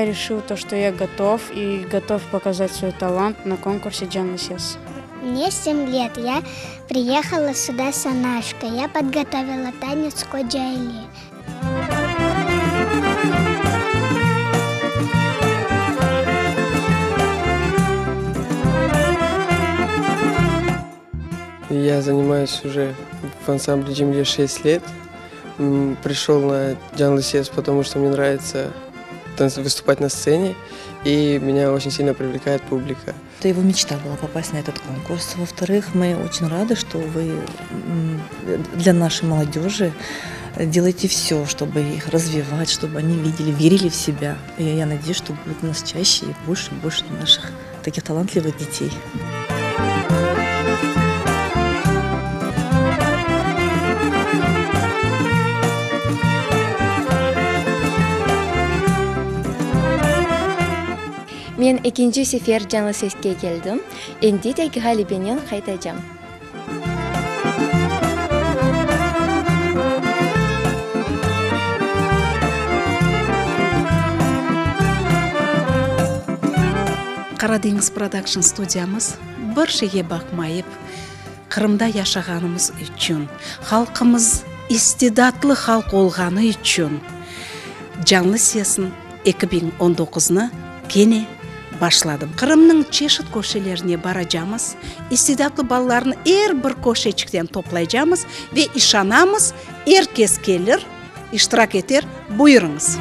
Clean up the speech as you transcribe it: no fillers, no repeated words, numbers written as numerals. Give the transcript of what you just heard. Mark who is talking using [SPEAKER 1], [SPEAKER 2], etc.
[SPEAKER 1] решил, что я готов и готов показать свой талант на конкурсе Janly Ses.
[SPEAKER 2] Мне 7 лет. Я приехала сюда с Анашкой. Я подготовила танец Коджайли.
[SPEAKER 3] Я занимаюсь уже в ансамбле Джимли 6 лет. Пришел на Janly Ses, потому что мне нравится выступать на сцене, и меня очень сильно привлекает публика.
[SPEAKER 4] Это его мечта была попасть на этот конкурс. Во-вторых, мы очень рады, что вы для нашей молодежи делаете все, чтобы их развивать, чтобы они видели, верили в себя. И я надеюсь, что будет у нас чаще и больше наших таких талантливых детей.
[SPEAKER 5] Мен экинчи сефер Janly Ses'ке келдім. Энди теги галибенен кайтажам.
[SPEAKER 6] Қара Деңіз Продакшн студиямыз бір шеге бақмайып, Қырымда яшағанымыз үшін, халқымыз истидатлы халық олғаны үшін Janly Ses'in 2019-ны кене башладым. Қырымның чешет көшелеріне баражамыз, истидатлы балаларын бір көшечіктен топлайжамыз ве ишанамыз, еркес келер, иштирак етер, бұйырыңыз.